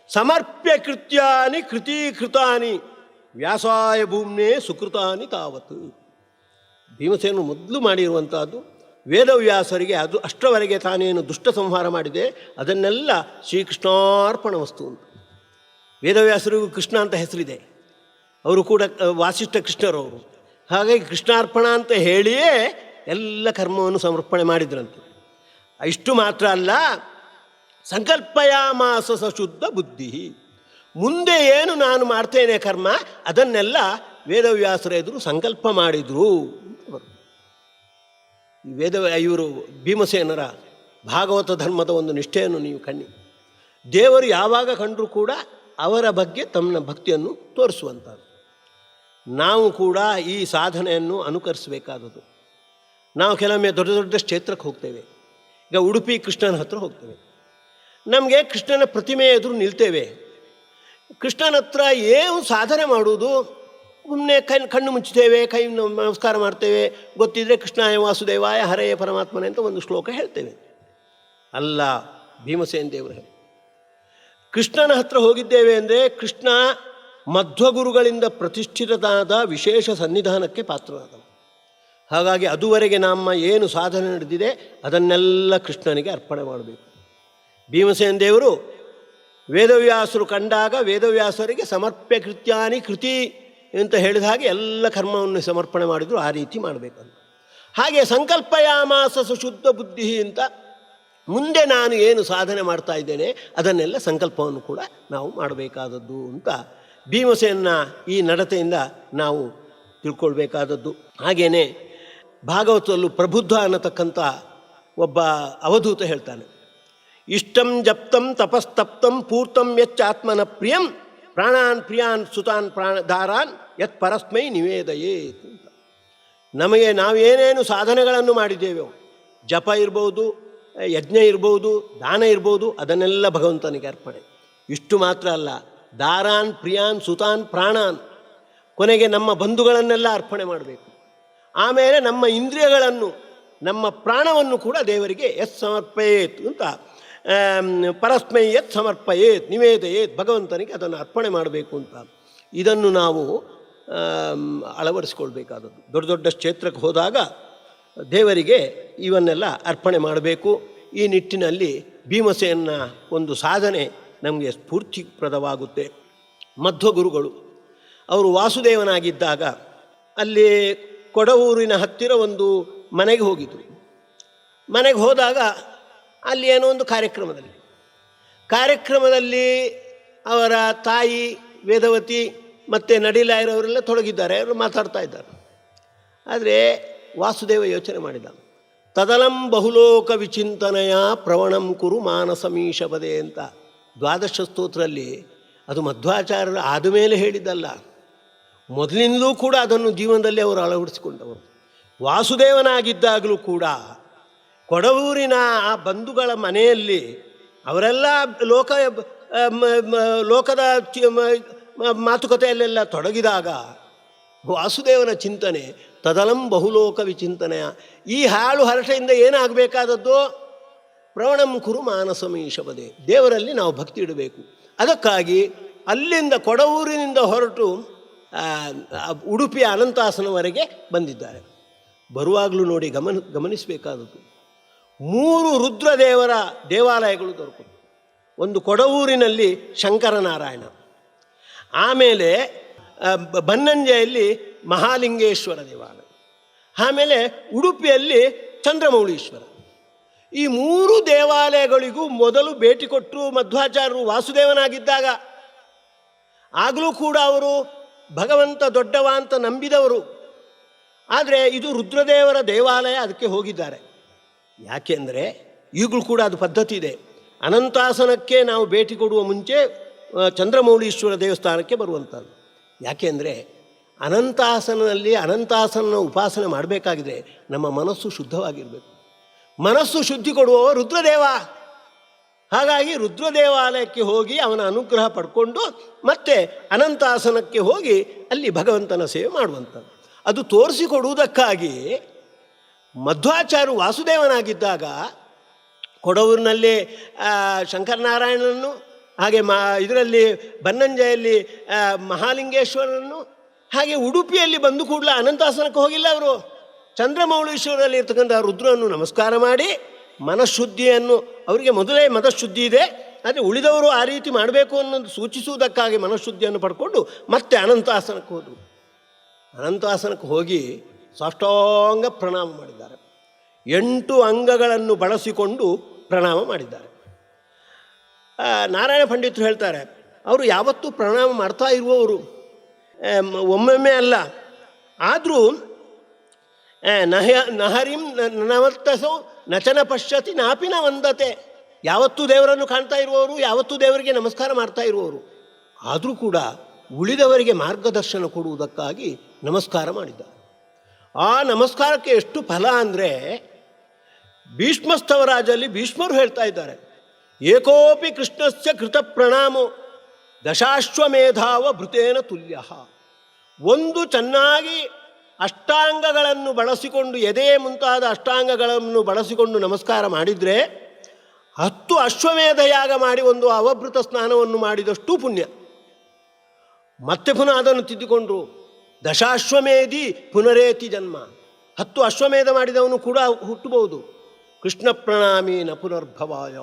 ಸಮರ್ಪ್ಯ ಕೃತ್ಯಾನಿ ಕೃತೀಕೃತಾನಿ ವ್ಯಾಸಾಯ ಭೂಮ್ನೇ ಸುಕೃತಾನಿ ತಾವತ್ತು. ಭೀಮಸೇನ ಮೊದಲು ಮಾಡಿರುವಂಥದ್ದು ವೇದವ್ಯಾಸರಿಗೆ ಅದು ಅಷ್ಟರವರೆಗೆ ತಾನೇನು ದುಷ್ಟ ಸಂಹಾರ ಮಾಡಿದೆ ಅದನ್ನೆಲ್ಲ ಶ್ರೀಕೃಷ್ಣಾರ್ಪಣ ವಸ್ತು ಅಂತ. ವೇದವ್ಯಾಸರಿಗೂ ಕೃಷ್ಣ ಅಂತ ಹೆಸರಿದೆ, ಅವರು ಕೂಡ ವಾಸಿಷ್ಠ ಕೃಷ್ಣರವರು. ಹಾಗಾಗಿ ಕೃಷ್ಣಾರ್ಪಣ ಅಂತ ಹೇಳಿಯೇ ಎಲ್ಲ ಕರ್ಮವನ್ನು ಸಮರ್ಪಣೆ ಮಾಡಿದ್ರಂತೆ. ಇಷ್ಟು ಮಾತ್ರ ಅಲ್ಲ, ಸಂಕಲ್ಪಯಾಮಾಸ ಶುದ್ಧ ಬುದ್ಧಿ, ಮುಂದೆ ಏನು ನಾನು ಮಾಡ್ತೇನೆ ಕರ್ಮ ಅದನ್ನೆಲ್ಲ ವೇದವ್ಯಾಸರ ಎದುರು ಸಂಕಲ್ಪ ಮಾಡಿದರು. ಇವರು ಭೀಮಸೇನರ ಭಾಗವತ ಧರ್ಮದ ಒಂದು ನಿಷ್ಠೆಯನ್ನು ನೀವು ಕಣ್ಣಿ. ದೇವರು ಯಾವಾಗ ಕಂಡರೂ ಕೂಡ ಅವರ ಬಗ್ಗೆ ತಮ್ಮ ಭಕ್ತಿಯನ್ನು ತೋರಿಸುವಂಥದ್ದು. ನಾವು ಕೂಡ ಈ ಸಾಧನೆಯನ್ನು ಅನುಕರಿಸಬೇಕಾದದ್ದು. ನಾವು ಕೆಲವೊಮ್ಮೆ ದೊಡ್ಡ ದೊಡ್ಡ ಕ್ಷೇತ್ರಕ್ಕೆ ಹೋಗ್ತೇವೆ. ಈಗ ಉಡುಪಿ ಕೃಷ್ಣನ ಹತ್ರ ಹೋಗ್ತೇವೆ, ನಮಗೆ ಕೃಷ್ಣನ ಪ್ರತಿಮೆ ಎದುರು ನಿಲ್ತೇವೆ. ಕೃಷ್ಣನ ಹತ್ರ ಏನು ಸಾಧನೆ ಮಾಡುವುದು? ಸುಮ್ಮನೆ ಕಣ್ಣು ಮುಚ್ಚುತ್ತೇವೆ, ಕೈ ನಮಸ್ಕಾರ ಮಾಡ್ತೇವೆ, ಗೊತ್ತಿದ್ದರೆ ಕೃಷ್ಣಾಯ ವಾಸುದೇವಾಯ ಹರೆಯ ಪರಮಾತ್ಮನೆ ಅಂತ ಒಂದು ಶ್ಲೋಕ ಹೇಳ್ತೇವೆ. ಅಲ್ಲ, ಭೀಮಸೇನ ದೇವರು ಹೇಳಿ ಕೃಷ್ಣನ ಹತ್ರ ಹೋಗಿದ್ದೇವೆ ಅಂದರೆ ಕೃಷ್ಣ ಮಧ್ವಗುರುಗಳಿಂದ ಪ್ರತಿಷ್ಠಿತನಾದ ವಿಶೇಷ ಸನ್ನಿಧಾನಕ್ಕೆ ಪಾತ್ರನಾದ. ಹಾಗಾಗಿ ಅದುವರೆಗೆ ನಮ್ಮ ಏನು ಸಾಧನೆ ನಡೆದಿದೆ ಅದನ್ನೆಲ್ಲ ಕೃಷ್ಣನಿಗೆ ಅರ್ಪಣೆ ಮಾಡಬೇಕು. ಭೀಮಸೇನ ದೇವರು ವೇದವ್ಯಾಸರು ಕಂಡಾಗ ವೇದವ್ಯಾಸರಿಗೆ ಸಮರ್ಪ್ಯ ಕೃತ್ಯಾನಿ ಕೃತಿ ಅಂತ ಹೇಳಿದ ಹಾಗೆ ಎಲ್ಲ ಕರ್ಮವನ್ನು ಸಮರ್ಪಣೆ ಮಾಡಿದರು. ಆ ರೀತಿ ಮಾಡಬೇಕಂತ. ಹಾಗೆ ಸಂಕಲ್ಪಯಾಮಾಸ ಶುದ್ಧ ಬುದ್ಧಿ ಅಂತ ಮುಂದೆ ನಾನು ಏನು ಸಾಧನೆ ಮಾಡ್ತಾ ಇದ್ದೇನೆ ಅದನ್ನೆಲ್ಲ ಸಂಕಲ್ಪವನ್ನು ಕೂಡ ನಾವು ಮಾಡಬೇಕಾದದ್ದು ಅಂತ ಭೀಮಸೇನ ಈ ನಡತೆಯಿಂದ ನಾವು ತಿಳ್ಕೊಳ್ಬೇಕಾದದ್ದು. ಹಾಗೆಯೇ ಭಾಗವತದಲ್ಲೂ ಪ್ರಬುದ್ಧ ಅನ್ನತಕ್ಕಂಥ ಒಬ್ಬ ಅವಧೂತ ಹೇಳ್ತಾನೆ, ಇಷ್ಟಂ ಜಪ್ತಂ ತಪಸ್ತಪ್ತಂ ಪೂರ್ತಂ ಯಚ್ಚ ಆತ್ಮನ ಪ್ರಿಯಂ ಪ್ರಾಣಾನ್ ಪ್ರಿಯಾನ್ ಸುತಾನ್ ಧಾರಾನ್ ಯತ್ ಪರಸ್ಮೈ ನಿವೇದಯೇತ್ ಅಂತ. ನಮಗೆ ನಾವೇನೇನು ಸಾಧನೆಗಳನ್ನು ಮಾಡಿದ್ದೇವೆ, ಜಪ ಇರ್ಬೋದು, ಯಜ್ಞ ಇರ್ಬೋದು, ದಾನ ಇರ್ಬೋದು, ಅದನ್ನೆಲ್ಲ ಭಗವಂತನಿಗೆ ಅರ್ಪಣೆ. ಇಷ್ಟು ಮಾತ್ರ ಅಲ್ಲ, ದಾರಾನ್ ಪ್ರಿಯಾನ್ ಸುತಾನ್ ಪ್ರಾಣಾನ್, ಕೊನೆಗೆ ನಮ್ಮ ಬಂಧುಗಳನ್ನೆಲ್ಲ ಅರ್ಪಣೆ ಮಾಡಬೇಕು. ಆಮೇಲೆ ನಮ್ಮ ಇಂದ್ರಿಯಗಳನ್ನು, ನಮ್ಮ ಪ್ರಾಣವನ್ನು ಕೂಡ ದೇವರಿಗೆ ಯತ್ ಸಮರ್ಪಯೇತ್ ಅಂತ, ಪರಸ್ಮೈ ಯತ್ ಸಮರ್ಪಯೇತ್ ನಿವೇದಯೇತ್, ಭಗವಂತನಿಗೆ ಅದನ್ನು ಅರ್ಪಣೆ ಮಾಡಬೇಕು ಅಂತ. ಇದನ್ನು ನಾವು ಅಳವಡಿಸ್ಕೊಳ್ಬೇಕಾದದ್ದು. ದೊಡ್ಡ ದೊಡ್ಡ ಕ್ಷೇತ್ರಕ್ಕೆ ಹೋದಾಗ ದೇವರಿಗೆ ಇವನ್ನೆಲ್ಲ ಅರ್ಪಣೆ ಮಾಡಬೇಕು. ಈ ನಿಟ್ಟಿನಲ್ಲಿ ಭೀಮಸೇನ ಒಂದು ಸಾಧನೆ ನಮಗೆ ಸ್ಫೂರ್ತಿಪ್ರದವಾಗುತ್ತೆ. ಮಧ್ವಗುರುಗಳು ಅವರು ವಾಸುದೇವನಾಗಿದ್ದಾಗ ಅಲ್ಲಿ ಕೊಡವೂರಿನ ಹತ್ತಿರ ಒಂದು ಮನೆಗೆ ಹೋಗಿದ್ರು. ಮನೆಗೆ ಹೋದಾಗ ಅಲ್ಲಿ ಏನೋ ಒಂದು ಕಾರ್ಯಕ್ರಮದಲ್ಲಿ ಅವರ ತಾಯಿ ವೇದವತಿ ಮತ್ತು ನಡಿಲಾಯರವರೆಲ್ಲ ತೊಡಗಿದ್ದಾರೆ. ಅವರು ಮಾತಾಡ್ತಾ ಇದ್ದಾರೆ. ಆದರೆ ವಾಸುದೇವ ಯೋಚನೆ ಮಾಡಿದ, ತದಲಂ ಬಹುಲೋಕ ವಿಚಿಂತನೆಯ ಪ್ರವಣಂ ಕುರು ಮಾನಸಮೀಶಪದೆ ಅಂತ ದ್ವಾದಶ ಸ್ತೋತ್ರದಲ್ಲಿ, ಅದು ಮಧ್ವಾಚಾರ್ಯರು ಆದಮೇಲೆ ಹೇಳಿದ್ದಲ್ಲ, ಮೊದಲಿಂದಲೂ ಕೂಡ ಅದನ್ನು ಜೀವನದಲ್ಲಿ ಅವರು ಅಳವಡಿಸಿಕೊಂಡವರು. ವಾಸುದೇವನಾಗಿದ್ದಾಗಲೂ ಕೂಡ ಕೊಡವೂರಿನ ಆ ಬಂಧುಗಳ ಮನೆಯಲ್ಲಿ ಅವರೆಲ್ಲ ಲೋಕದ ಮಾತುಕತೆಯಲ್ಲೆಲ್ಲ ತೊಡಗಿದಾಗ ವಾಸುದೇವನ ಚಿಂತನೆ ತದಲಂ ಬಹುಲೋಕ ವಿಚಿಂತನೆಯ, ಈ ಹಾಳು ಹರಟೆಯಿಂದ ಏನಾಗಬೇಕಾದದ್ದು, ಪ್ರವಣಂ ಕುರು ಮಾನಸಮೀಶಪದೆ, ದೇವರಲ್ಲಿ ನಾವು ಭಕ್ತಿ ಇಡಬೇಕು. ಅದಕ್ಕಾಗಿ ಅಲ್ಲಿಂದ ಕೊಡವೂರಿನಿಂದ ಹೊರಟು ಉಡುಪಿಯ ಅನಂತಾಸನವರೆಗೆ ಬಂದಿದ್ದಾರೆ. ಬರುವಾಗಲೂ ನೋಡಿ ಗಮನಿಸಬೇಕಾದದ್ದು, 3 ರುದ್ರದೇವರ ದೇವಾಲಯಗಳು ದೊರಕುತ್ತೆ. ಒಂದು ಕೊಡವೂರಿನಲ್ಲಿ ಶಂಕರನಾರಾಯಣ, ಆಮೇಲೆ ಬನ್ನಂಜೆಯಲ್ಲಿ ಮಹಾಲಿಂಗೇಶ್ವರ ದೇವಾಲಯ, ಆಮೇಲೆ ಉಡುಪಿಯಲ್ಲಿ ಚಂದ್ರಮೌಳೀಶ್ವರ. ಈ 3 ದೇವಾಲಯಗಳಿಗೂ ಮೊದಲು ಭೇಟಿ ಕೊಟ್ಟರು ಮಧ್ವಾಚಾರ್ಯರು ವಾಸುದೇವನಾಗಿದ್ದಾಗ. ಆಗಲೂ ಕೂಡ ಅವರು ಭಗವಂತ ದೊಡ್ಡವ ಅಂತ ನಂಬಿದವರು. ಆದರೆ ಇದು ರುದ್ರದೇವರ ದೇವಾಲಯ, ಅದಕ್ಕೆ ಹೋಗಿದ್ದಾರೆ. ಯಾಕೆಂದರೆ ಈಗಲೂ ಕೂಡ ಅದು ಪದ್ಧತಿ ಇದೆ. ಅನಂತಾಸನಕ್ಕೆ ನಾವು ಭೇಟಿ ಕೊಡುವ ಮುಂಚೆ ಚಂದ್ರಮೌಳೀಶ್ವರ ದೇವಸ್ಥಾನಕ್ಕೆ ಬರುವಂಥದ್ದು. ಯಾಕೆಂದರೆ ಅನಂತಾಸನಲ್ಲಿ ಅನಂತಾಸನ ಉಪಾಸನೆ ಮಾಡಬೇಕಾಗಿದೆ ನಮ್ಮ ಮನಸ್ಸು ಶುದ್ಧವಾಗಿರಬೇಕು. ಮನಸ್ಸು ಶುದ್ಧಿ ಕೊಡುವವ ರುದ್ರದೇವ. ಹಾಗಾಗಿ ರುದ್ರದೇವಾಲಯಕ್ಕೆ ಹೋಗಿ ಅವನ ಅನುಗ್ರಹ ಪಡ್ಕೊಂಡು ಮತ್ತೆ ಅನಂತಾಸನಕ್ಕೆ ಹೋಗಿ ಅಲ್ಲಿ ಭಗವಂತನ ಸೇವೆ ಮಾಡುವಂಥದ್ದು. ಅದು ತೋರಿಸಿಕೊಡುವುದಕ್ಕಾಗಿ ಮಧ್ವಾಚಾರ್ಯರು ವಾಸುದೇವನಾಗಿದ್ದಾಗ ಕೊಡವೂರಿನಲ್ಲಿ ಶಂಕರನಾರಾಯಣನನ್ನು, ಹಾಗೆ ಇದರಲ್ಲಿ ಬನ್ನಂಜೆಯಲ್ಲಿ ಮಹಾಲಿಂಗೇಶ್ವರನನ್ನು, ಹಾಗೆ ಉಡುಪಿಯಲ್ಲಿ ಬಂದು ಕೂಡಲೇ ಅನಂತಾಸನಕ್ಕೆ ಹೋಗಿಲ್ಲ ಅವರು. ಚಂದ್ರಮೌಳೀಶ್ವರಲ್ಲಿ ಇರ್ತಕ್ಕಂಥ ರುದ್ರನ್ನು ನಮಸ್ಕಾರ ಮಾಡಿ ಮನಃಶುದ್ಧಿಯನ್ನು, ಅವರಿಗೆ ಮೊದಲೇ ಮನಃಶುದ್ಧಿ ಇದೆ, ಆದರೆ ಉಳಿದವರು ಆ ರೀತಿ ಮಾಡಬೇಕು ಅನ್ನೋದು ಸೂಚಿಸುವುದಕ್ಕಾಗಿ ಮನಃಶುದ್ಧಿಯನ್ನು ಪಡ್ಕೊಂಡು ಮತ್ತೆ ಅನಂತಾಸನಕ್ಕೆ ಹೋದರು. ಅನಂತಾಸನಕ್ಕೆ ಹೋಗಿ ಸಾಷ್ಟಾಂಗ ಪ್ರಣಾಮ ಮಾಡಿದ್ದಾರೆ. 8 ಅಂಗಗಳನ್ನು ಬಳಸಿಕೊಂಡು ಪ್ರಣಾಮ ಮಾಡಿದ್ದಾರೆ. ನಾರಾಯಣ ಪಂಡಿತರು ಹೇಳ್ತಾರೆ, ಅವರು ಯಾವತ್ತೂ ಪ್ರಣಾಮ ಮಾಡ್ತಾ ಇರುವವರು, ಒಮ್ಮೊಮ್ಮೆ ಅಲ್ಲ. ಆದರೂ ನಹರಿಂ ನವರ್ತಸೋ ನಚನ ಪಶ್ಯತಿ ನಾಪಿನ ವಂದತೆ, ಯಾವತ್ತೂ ದೇವರನ್ನು ಕಾಣ್ತಾ ಇರುವವರು, ಯಾವತ್ತೂ ದೇವರಿಗೆ ನಮಸ್ಕಾರ ಮಾಡ್ತಾ ಇರುವವರು. ಆದರೂ ಕೂಡ ಉಳಿದವರಿಗೆ ಮಾರ್ಗದರ್ಶನ ಕೊಡುವುದಕ್ಕಾಗಿ ನಮಸ್ಕಾರ ಮಾಡಿದ್ದಾರೆ. ಆ ನಮಸ್ಕಾರಕ್ಕೆ ಎಷ್ಟು ಫಲ ಅಂದರೆ, ಭೀಷ್ಮಸ್ತವರಾಜಲ್ಲಿ ಭೀಷ್ಮರು ಹೇಳ್ತಾ ಇದ್ದಾರೆ, ಏಕೋಪಿ ಕೃಷ್ಣಸ್ಯ ಕೃತ ಪ್ರಣಾಮೋ ದಶಾಶ್ವಮೇಧಾವ ಭೃತೇನ ತುಲ್ಯ. ಒಂದು ಚೆನ್ನಾಗಿ ಅಷ್ಟಾಂಗಗಳನ್ನು ಬಳಸಿಕೊಂಡು, ಎದೆ ಮುಂತಾದ ಅಷ್ಟಾಂಗಗಳನ್ನು ಬಳಸಿಕೊಂಡು ನಮಸ್ಕಾರ ಮಾಡಿದರೆ 10 ಅಶ್ವಮೇಧ ಯಾಗ ಮಾಡಿ ಒಂದು ಅವಭೃತ ಸ್ನಾನವನ್ನು ಮಾಡಿದಷ್ಟು ಪುಣ್ಯ. ಮತ್ತೆ ಪುನಃ ಅದನ್ನು ತಿದ್ದಿಕೊಂಡ್ರು, ದಶಾಶ್ವಮೇಧಿ ಪುನರೇತಿ ಜನ್ಮ. 10 ಅಶ್ವಮೇಧ ಮಾಡಿದವನು ಕೂಡ ಹುಟ್ಟಬಹುದು. ಕೃಷ್ಣ ಪ್ರಣಾಮಿ ನ ಪುನರ್ಭವಾಯ.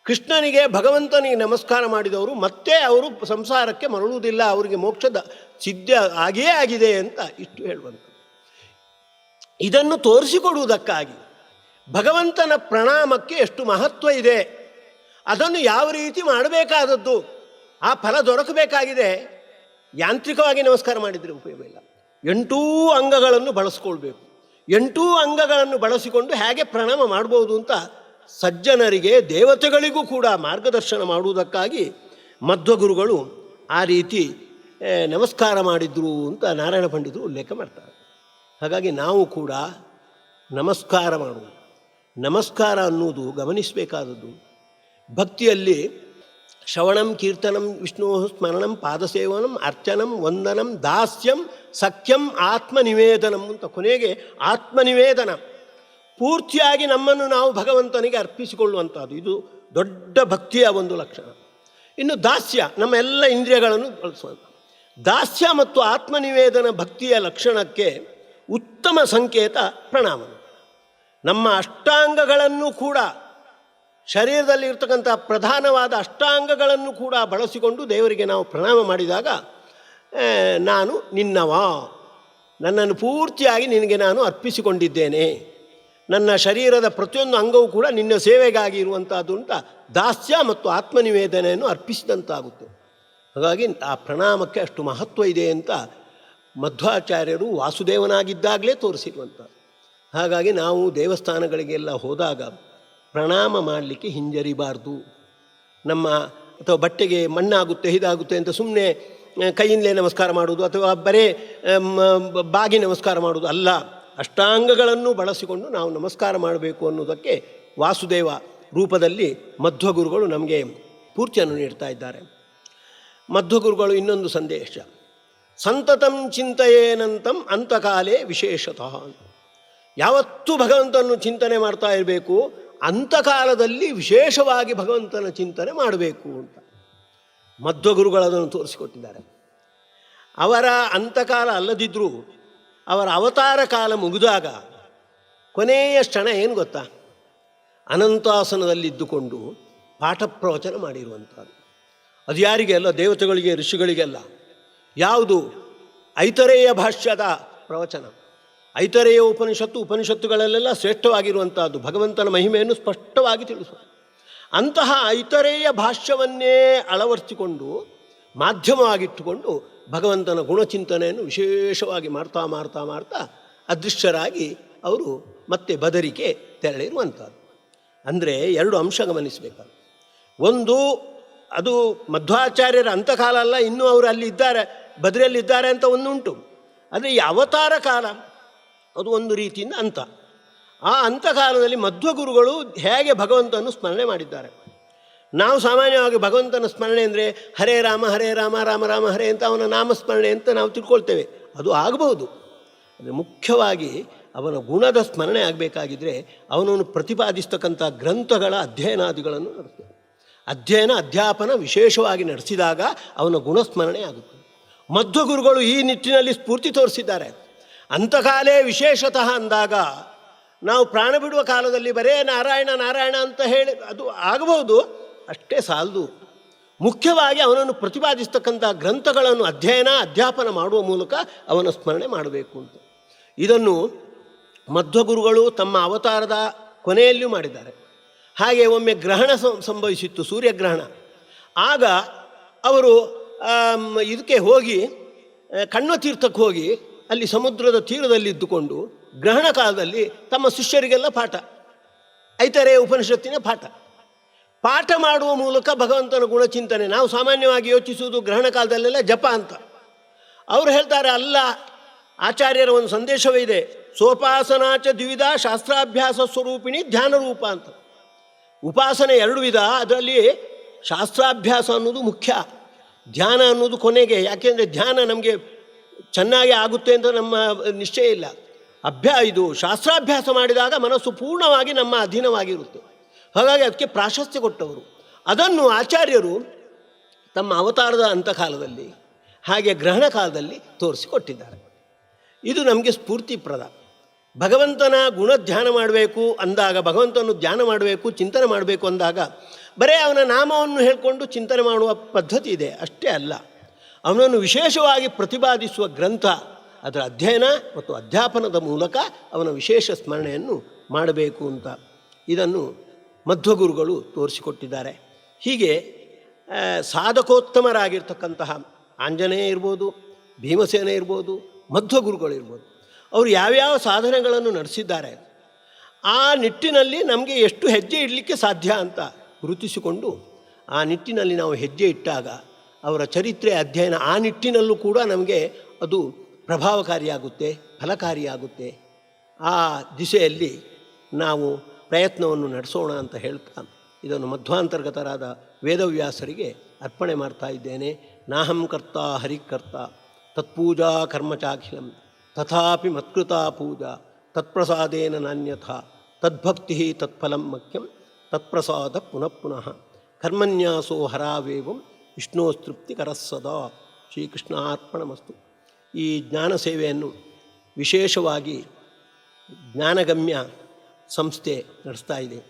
ಕೃಷ್ಣನಿಗೆ ಭಗವಂತನಿಗೆ ನಮಸ್ಕಾರ ಮಾಡಿದವರು ಮತ್ತೆ ಅವರು ಸಂಸಾರಕ್ಕೆ ಮರಳುವುದಿಲ್ಲ, ಅವರಿಗೆ ಮೋಕ್ಷದ ಸಿದ್ಧ ಆಗಿಯೇ ಆಗಿದೆ ಅಂತ ಇಷ್ಟು ಹೇಳುವಂಥ. ಇದನ್ನು ತೋರಿಸಿಕೊಡುವುದಕ್ಕಾಗಿ ಭಗವಂತನ ಪ್ರಣಾಮಕ್ಕೆ ಎಷ್ಟು ಮಹತ್ವ ಇದೆ, ಅದನ್ನು ಯಾವ ರೀತಿ ಮಾಡಬೇಕಾದದ್ದು, ಆ ಫಲ ದೊರಕಬೇಕಾಗಿದೆ. ಯಾಂತ್ರಿಕವಾಗಿ ನಮಸ್ಕಾರ ಮಾಡಿದರೆ ಉಪಯೋಗ ಇಲ್ಲ. 8 ಅಂಗಗಳನ್ನು ಬಳಸ್ಕೊಳ್ಬೇಕು. 8 ಅಂಗಗಳನ್ನು ಬಳಸಿಕೊಂಡು ಹೇಗೆ ಪ್ರಣಾಮ ಮಾಡ್ಬೋದು ಅಂತ ಸಜ್ಜನರಿಗೆ ದೇವತೆಗಳಿಗೂ ಕೂಡ ಮಾರ್ಗದರ್ಶನ ಮಾಡುವುದಕ್ಕಾಗಿ ಮಧ್ವಗುರುಗಳು ಆ ರೀತಿ ನಮಸ್ಕಾರ ಮಾಡಿದರು ಅಂತ ನಾರಾಯಣ ಪಂಡಿತರು ಉಲ್ಲೇಖ ಮಾಡ್ತಾರೆ. ಹಾಗಾಗಿ ನಾವು ಕೂಡ ನಮಸ್ಕಾರ ಮಾಡುವುದು, ನಮಸ್ಕಾರ ಅನ್ನುವುದು ಗಮನಿಸಬೇಕಾದದ್ದು. ಭಕ್ತಿಯಲ್ಲಿ ಶ್ರವಣಂ ಕೀರ್ತನಂ ವಿಷ್ಣು ಸ್ಮರಣಂ ಪಾದಸೇವನಂ ಅರ್ಚನಂ ವಂದನಂ ದಾಸ್ಯಂ ಸಖ್ಯಂ ಆತ್ಮನಿವೇದನಂ ಅಂತ ಕೊನೆಗೆ ಆತ್ಮನಿವೇದನ, ಪೂರ್ತಿಯಾಗಿ ನಮ್ಮನ್ನು ನಾವು ಭಗವಂತನಿಗೆ ಅರ್ಪಿಸಿಕೊಳ್ಳುವಂಥದ್ದು, ಇದು ದೊಡ್ಡ ಭಕ್ತಿಯ ಒಂದು ಲಕ್ಷಣ. ಇನ್ನು ದಾಸ್ಯ, ನಮ್ಮ ಎಲ್ಲ ಇಂದ್ರಿಯಗಳನ್ನು ಬಳಸುವಂಥ ದಾಸ್ಯ ಮತ್ತು ಆತ್ಮನಿವೇದನ ಭಕ್ತಿಯ ಲಕ್ಷಣಕ್ಕೆ ಉತ್ತಮ ಸಂಕೇತ ಪ್ರಣಾಮ. ನಮ್ಮ ಅಷ್ಟಾಂಗಗಳನ್ನು ಕೂಡ, ಶರೀರದಲ್ಲಿ ಇರ್ತಕ್ಕಂಥ ಪ್ರಧಾನವಾದ ಅಷ್ಟಾಂಗಗಳನ್ನು ಕೂಡ ಬಳಸಿಕೊಂಡು ದೇವರಿಗೆ ನಾವು ಪ್ರಣಾಮ ಮಾಡಿದಾಗ, ನಾನು ನಿನ್ನವ, ನನ್ನನ್ನು ಪೂರ್ತಿಯಾಗಿ ನಿನಗೆ ನಾನು ಅರ್ಪಿಸಿಕೊಂಡಿದ್ದೇನೆ, ನನ್ನ ಶರೀರದ ಪ್ರತಿಯೊಂದು ಅಂಗವೂ ಕೂಡ ನಿನ್ನ ಸೇವೆಗಾಗಿ ಇರುವಂಥದ್ದು ಅಂತ ದಾಸ್ಯ ಮತ್ತು ಆತ್ಮನಿವೇದನೆಯನ್ನು ಅರ್ಪಿಸಿದಂತಾಗುತ್ತೆ. ಹಾಗಾಗಿ ಆ ಪ್ರಣಾಮಕ್ಕೆ ಅಷ್ಟು ಮಹತ್ವ ಇದೆ ಅಂತ ಮಧ್ವಾಚಾರ್ಯರು ವಾಸುದೇವನಾಗಿದ್ದಾಗಲೇ ತೋರಿಸಿರುವಂಥದ್ದು. ಹಾಗಾಗಿ ನಾವು ದೇವಸ್ಥಾನಗಳಿಗೆಲ್ಲ ಹೋದಾಗ ಪ್ರಣಾಮ ಮಾಡಲಿಕ್ಕೆ ಹಿಂಜರಿಬಾರ್ದು. ನಮ್ಮ ಅಥವಾ ಬಟ್ಟೆಗೆ ಮಣ್ಣಾಗುತ್ತೆ ಇದಾಗುತ್ತೆ ಅಂತ ಸುಮ್ಮನೆ ಕೈಯಿಂದಲೇ ನಮಸ್ಕಾರ ಮಾಡೋದು ಅಥವಾ ಬರೇ ಬಾಗಿ ನಮಸ್ಕಾರ ಮಾಡೋದು ಅಲ್ಲ, ಅಷ್ಟಾಂಗಗಳನ್ನು ಬಳಸಿಕೊಂಡು ನಾವು ನಮಸ್ಕಾರ ಮಾಡಬೇಕು ಅನ್ನೋದಕ್ಕೆ ವಾಸುದೇವ ರೂಪದಲ್ಲಿ ಮಧ್ವಗುರುಗಳು ನಮಗೆ ಪೂರ್ತಿಯನ್ನು ನೀಡ್ತಾ ಇದ್ದಾರೆ. ಮಧ್ವಗುರುಗಳು ಇನ್ನೊಂದು ಸಂದೇಶ, ಸಂತತಂ ಚಿಂತೆಯೇನಂತಂ ಅಂತಕಾಲೇ ವಿಶೇಷತಃ. ಯಾವತ್ತೂ ಭಗವಂತನನ್ನು ಚಿಂತನೆ ಮಾಡ್ತಾ ಇರಬೇಕು, ಅಂತಕಾಲದಲ್ಲಿ ವಿಶೇಷವಾಗಿ ಭಗವಂತನ ಚಿಂತನೆ ಮಾಡಬೇಕು ಅಂತ ಮಧ್ವಗುರುಗಳದನ್ನು ತೋರಿಸಿಕೊಟ್ಟಿದ್ದಾರೆ. ಅವರ ಅಂತಕಾಲ ಅಲ್ಲದಿದ್ದರೂ ಅವರ ಅವತಾರ ಕಾಲ ಮುಗಿದಾಗ ಕೊನೆಯ ಕ್ಷಣ ಏನು ಗೊತ್ತಾ, ಅನಂತಾಸನದಲ್ಲಿದ್ದುಕೊಂಡು ಪಾಠ ಪ್ರವಚನ ಮಾಡಿರುವಂಥದ್ದು. ಅದು ಯಾರಿಗೆಲ್ಲ? ದೇವತೆಗಳಿಗೆ, ಋಷಿಗಳಿಗೆಲ್ಲ. ಯಾವುದು? ಐತರೇಯ ಭಾಷ್ಯದ ಪ್ರವಚನ. ಐತರೇಯ ಉಪನಿಷತ್ತುಗಳಲ್ಲೆಲ್ಲ ಶ್ರೇಷ್ಠವಾಗಿರುವಂಥದ್ದು, ಭಗವಂತನ ಮಹಿಮೆಯನ್ನು ಸ್ಪಷ್ಟವಾಗಿ ತಿಳಿಸುವುದು. ಅಂತಹ ಐತರೇಯ ಭಾಷ್ಯವನ್ನೇ ಅಳವಡಿಸಿಕೊಂಡು ಮಾಧ್ಯಮವಾಗಿಟ್ಟುಕೊಂಡು ಭಗವಂತನ ಗುಣಚಿಂತನೆಯನ್ನು ವಿಶೇಷವಾಗಿ ಮಾಡ್ತಾ ಮಾಡ್ತಾ ಮಾಡ್ತಾ ಅದೃಶ್ಯರಾಗಿ ಅವರು ಮತ್ತೆ ಬದರಿಗೆ ತೆರಳಿರುವಂಥದ್ದು. ಅಂದರೆ ಎರಡು ಅಂಶ ಗಮನಿಸಬೇಕಾದ. ಒಂದು, ಅದು ಮಧ್ವಾಚಾರ್ಯರ ಅಂತಕಾಲ ಅಲ್ಲ, ಇನ್ನೂ ಅವರು ಅಲ್ಲಿ ಇದ್ದಾರೆ, ಬದರಿಯಲ್ಲಿದ್ದಾರೆ ಅಂತ ಒಂದುಂಟು. ಆದರೆ ಈ ಅವತಾರ ಕಾಲ ಅದು ಒಂದು ರೀತಿಯಿಂದ ಅಂತ. ಆ ಅಂತಕಾಲದಲ್ಲಿ ಮಧ್ವಗುರುಗಳು ಹೇಗೆ ಭಗವಂತನನ್ನು ಸ್ಮರಣೆ ಮಾಡಿದ್ದಾರೆ. ನಾವು ಸಾಮಾನ್ಯವಾಗಿ ಭಗವಂತನ ಸ್ಮರಣೆ ಅಂದರೆ ಹರೇ ರಾಮ ರಾಮ ರಾಮ ಹರೇ ಅಂತ ಅವನ ನಾಮಸ್ಮರಣೆ ಅಂತ ನಾವು ತಿಳ್ಕೊಳ್ತೇವೆ. ಅದು ಆಗಬಹುದು. ಅಂದರೆ ಮುಖ್ಯವಾಗಿ ಅವನ ಗುಣದ ಸ್ಮರಣೆ ಆಗಬೇಕಾಗಿದ್ದರೆ ಅವನನ್ನು ಪ್ರತಿಪಾದಿಸ್ತಕ್ಕಂಥ ಗ್ರಂಥಗಳ ಅಧ್ಯಯನಾದಿಗಳನ್ನು ನಡೆಸ್ತೇವೆ. ಅಧ್ಯಯನ ಅಧ್ಯಾಪನ ವಿಶೇಷವಾಗಿ ನಡೆಸಿದಾಗ ಅವನ ಗುಣಸ್ಮರಣೆ ಆಗುತ್ತೆ. ಮಧ್ವಗುರುಗಳು ಈ ನಿಟ್ಟಿನಲ್ಲಿ ಸ್ಫೂರ್ತಿ ತೋರಿಸಿದ್ದಾರೆ. ಅಂತಕಾಲೇ ವಿಶೇಷತಃ ಅಂದಾಗ ನಾವು ಪ್ರಾಣ ಬಿಡುವ ಕಾಲದಲ್ಲಿ ಬರೇ ನಾರಾಯಣ ನಾರಾಯಣ ಅಂತ ಹೇಳಿ ಅದು ಆಗಬಹುದು, ಅಷ್ಟೇ ಸಾಲದು. ಮುಖ್ಯವಾಗಿ ಅವನನ್ನು ಪ್ರತಿಪಾದಿಸ್ತಕ್ಕಂಥ ಗ್ರಂಥಗಳನ್ನು ಅಧ್ಯಯನ ಅಧ್ಯಾಪನ ಮಾಡುವ ಮೂಲಕ ಅವನ ಸ್ಮರಣೆ ಮಾಡಬೇಕು ಅಂತ. ಇದನ್ನು ಮಧ್ವಗುರುಗಳು ತಮ್ಮ ಅವತಾರದ ಕೊನೆಯಲ್ಲಿಯೂ ಮಾಡಿದ್ದಾರೆ. ಹಾಗೆ ಒಮ್ಮೆ ಗ್ರಹಣ ಸಂಭವಿಸಿತ್ತು, ಸೂರ್ಯಗ್ರಹಣ. ಆಗ ಅವರು ಇದಕ್ಕೆ ಹೋಗಿ ಕಣ್ವತೀರ್ಥಕ್ಕೆ ಹೋಗಿ ಅಲ್ಲಿ ಸಮುದ್ರದ ತೀರದಲ್ಲಿದ್ದುಕೊಂಡು ಗ್ರಹಣ ಕಾಲದಲ್ಲಿ ತಮ್ಮ ಶಿಷ್ಯರಿಗೆಲ್ಲ ಐತರೇಯ ಉಪನಿಷತ್ತಿನ ಪಾಠ ಮಾಡುವ ಮೂಲಕ ಭಗವಂತನ ಗುಣಚಿಂತನೆ. ನಾವು ಸಾಮಾನ್ಯವಾಗಿ ಯೋಚಿಸುವುದು ಗ್ರಹಣ ಕಾಲದಲ್ಲೆಲ್ಲ ಜಪ ಅಂತ. ಅವರು ಹೇಳ್ತಾರೆ, ಅಲ್ಲ, ಆಚಾರ್ಯರ ಒಂದು ಸಂದೇಶವೇ ಇದೆ, ಸೋಪಾಸನಾಚ ದ್ವಿವಿಧ ಶಾಸ್ತ್ರಾಭ್ಯಾಸ ಸ್ವರೂಪಿಣಿ ಧ್ಯಾನ ರೂಪ ಅಂತ. ಉಪಾಸನೆ ಎರಡು ವಿಧ, ಅದರಲ್ಲಿ ಶಾಸ್ತ್ರಾಭ್ಯಾಸ ಅನ್ನೋದು ಮುಖ್ಯ, ಧ್ಯಾನ ಅನ್ನೋದು ಕೊನೆಗೆ. ಯಾಕೆಂದರೆ ಧ್ಯಾನ ನಮಗೆ ಚೆನ್ನಾಗಿ ಆಗುತ್ತೆ ಅಂತ ನಮ್ಮ ನಿಶ್ಚಯ ಇಲ್ಲ. ಇದು ಶಾಸ್ತ್ರಾಭ್ಯಾಸ ಮಾಡಿದಾಗ ಮನಸ್ಸು ಪೂರ್ಣವಾಗಿ ನಮ್ಮ ಅಧೀನವಾಗಿರುತ್ತೆ. ಹಾಗಾಗಿ ಅದಕ್ಕೆ ಪ್ರಾಶಸ್ತ್ಯ ಕೊಟ್ಟವರು. ಅದನ್ನು ಆಚಾರ್ಯರು ತಮ್ಮ ಅವತಾರದ ಅಂತಕಾಲದಲ್ಲಿ ಹಾಗೆ ಗ್ರಹಣ ಕಾಲದಲ್ಲಿ ತೋರಿಸಿಕೊಟ್ಟಿದ್ದಾರೆ. ಇದು ನಮಗೆ ಸ್ಫೂರ್ತಿಪ್ರದ. ಭಗವಂತನ ಗುಣ ಧ್ಯಾನ ಮಾಡಬೇಕು ಅಂದಾಗ, ಭಗವಂತನನ್ನು ಧ್ಯಾನ ಮಾಡಬೇಕು, ಚಿಂತನೆ ಮಾಡಬೇಕು ಅಂದಾಗ ಬರೀ ಅವನ ನಾಮವನ್ನು ಹೇಳಿಕೊಂಡು ಚಿಂತನೆ ಮಾಡುವ ಪದ್ಧತಿ ಇದೆ, ಅಷ್ಟೇ ಅಲ್ಲ. ಅವನನ್ನು ವಿಶೇಷವಾಗಿ ಪ್ರತಿಪಾದಿಸುವ ಗ್ರಂಥ, ಅದರ ಅಧ್ಯಯನ ಮತ್ತು ಅಧ್ಯಾಪನದ ಮೂಲಕ ಅವನ ವಿಶೇಷ ಸ್ಮರಣೆಯನ್ನು ಮಾಡಬೇಕು ಅಂತ ಇದನ್ನು ಮಧ್ವಗುರುಗಳು ತೋರಿಸಿಕೊಟ್ಟಿದ್ದಾರೆ. ಹೀಗೆ ಸಾಧಕೋತ್ತಮರಾಗಿರ್ತಕ್ಕಂತಹ ಆಂಜನೇಯ ಇರ್ಬೋದು, ಭೀಮಸೇನ ಇರ್ಬೋದು, ಮಧ್ವಗುರುಗಳು ಇರ್ಬೋದು, ಅವರು ಯಾವ್ಯಾವ ಸಾಧನೆಗಳನ್ನು ನಡೆಸಿದ್ದಾರೆ ಆ ನಿಟ್ಟಿನಲ್ಲಿ ನಮಗೆ ಎಷ್ಟು ಹೆಜ್ಜೆ ಇಡಲಿಕ್ಕೆ ಸಾಧ್ಯ ಅಂತ ಗುರುತಿಸಿಕೊಂಡು ಆ ನಿಟ್ಟಿನಲ್ಲಿ ನಾವು ಹೆಜ್ಜೆ ಇಟ್ಟಾಗ ಅವರ ಚರಿತ್ರೆ ಅಧ್ಯಯನ ಆ ನಿಟ್ಟಿನಲ್ಲೂ ಕೂಡ ನಮಗೆ ಅದು ಪ್ರಭಾವಕಾರಿಯಾಗುತ್ತೆ, ಫಲಕಾರಿಯಾಗುತ್ತೆ. ಆ ದಿಸೆಯಲ್ಲಿ ನಾವು ಪ್ರಯತ್ನವನ್ನು ನಡೆಸೋಣ ಅಂತ ಹೇಳ್ತಾ ಇದನ್ನು ಮಧ್ವಾಂತರ್ಗತರಾದ ವೇದವ್ಯಾಸರಿಗೆ ಅರ್ಪಣೆ ಮಾಡ್ತಾ ಇದ್ದೇನೆ. ನಾಹಂ ಕರ್ತ ಹರಿಕರ್ತ ತತ್ಪೂಜಾ ಕರ್ಮಚಾಖಿಲಂ ತಥಾಪಿ ಮತ್ಕೃತಾ ಪೂಜಾ ತತ್ಪ್ರಸಾದೇನ ನಾನ್ಯಥಾ ತದ್ಭಕ್ತಿ ತತ್ಫಲಂ ಮಖ್ಯಂ ತತ್ಪ್ರಸಾದ ಪುನಃ ಪುನಃ ಕರ್ಮನ್ಯಾಸೋ ಹರಾವೇವಂ ವಿಷ್ಣೋಸ್ತೃಪ್ತಿಕರಸ್ಸದಾ. ಶ್ರೀಕೃಷ್ಣಾರ್ಪಣಮಸ್ತು. ಈ ಜ್ಞಾನ ಸೇವೆಯನ್ನು ವಿಶೇಷವಾಗಿ ಜ್ಞಾನಗಮ್ಯ ಸಂಸ್ಥೆ ನಡೆಸ್ತಾ ಇದೆ.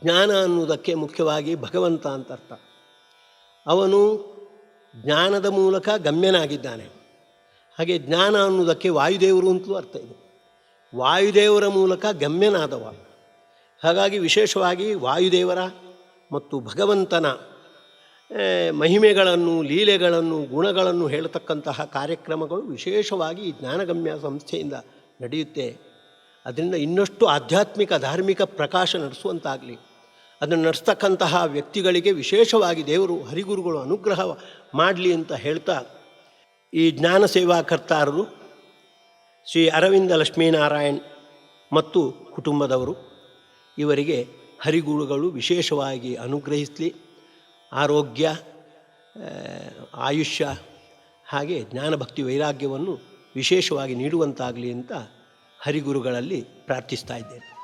ಜ್ಞಾನ ಅನ್ನುವುದಕ್ಕೆ ಮುಖ್ಯವಾಗಿ ಭಗವಂತ ಅಂತ ಅರ್ಥ. ಅವನು ಜ್ಞಾನದ ಮೂಲಕ ಗಮ್ಯನಾಗಿದ್ದಾನೆ. ಹಾಗೆ ಜ್ಞಾನ ಅನ್ನುವುದಕ್ಕೆ ವಾಯುದೇವರು ಅಂತಲೂ ಅರ್ಥ ಇದೆ. ವಾಯುದೇವರ ಮೂಲಕ ಗಮ್ಯನಾದವ. ಹಾಗಾಗಿ ವಿಶೇಷವಾಗಿ ವಾಯುದೇವರ ಮತ್ತು ಭಗವಂತನ ಮಹಿಮೆಗಳನ್ನು, ಲೀಲೆಗಳನ್ನು, ಗುಣಗಳನ್ನು ಹೇಳತಕ್ಕಂತಹ ಕಾರ್ಯಕ್ರಮಗಳು ವಿಶೇಷವಾಗಿ ಈ ಜ್ಞಾನಗಮ್ಯ ಸಂಸ್ಥೆಯಿಂದ ನಡೆಯುತ್ತೆ. ಅದರಿಂದ ಇನ್ನಷ್ಟು ಆಧ್ಯಾತ್ಮಿಕ ಧಾರ್ಮಿಕ ಪ್ರಕಾಶ ನಡೆಸುವಂತಾಗಲಿ. ಅದನ್ನು ನಡೆಸ್ತಕ್ಕಂತಹ ವ್ಯಕ್ತಿಗಳಿಗೆ ವಿಶೇಷವಾಗಿ ದೇವರು ಹರಿಗುರುಗಳು ಅನುಗ್ರಹ ಮಾಡಲಿ ಅಂತ ಹೇಳ್ತಾ, ಈ ಜ್ಞಾನ ಸೇವಾಕರ್ತಾರರು ಶ್ರೀ ಅರವಿಂದ ಲಕ್ಷ್ಮೀನಾರಾಯಣ್ ಮತ್ತು ಕುಟುಂಬದವರು, ಇವರಿಗೆ ಹರಿಗುರುಗಳು ವಿಶೇಷವಾಗಿ ಅನುಗ್ರಹಿಸಲಿ. ಆರೋಗ್ಯ, ಆಯುಷ್ಯ ಹಾಗೆ ಜ್ಞಾನಭಕ್ತಿ ವೈರಾಗ್ಯವನ್ನು ವಿಶೇಷವಾಗಿ ನೀಡುವಂತಾಗಲಿ ಅಂತ ಹರಿಗುರುಗಳಲ್ಲಿ ಪ್ರಾರ್ಥಿಸ್ತಾ ಇದ್ದೇನೆ.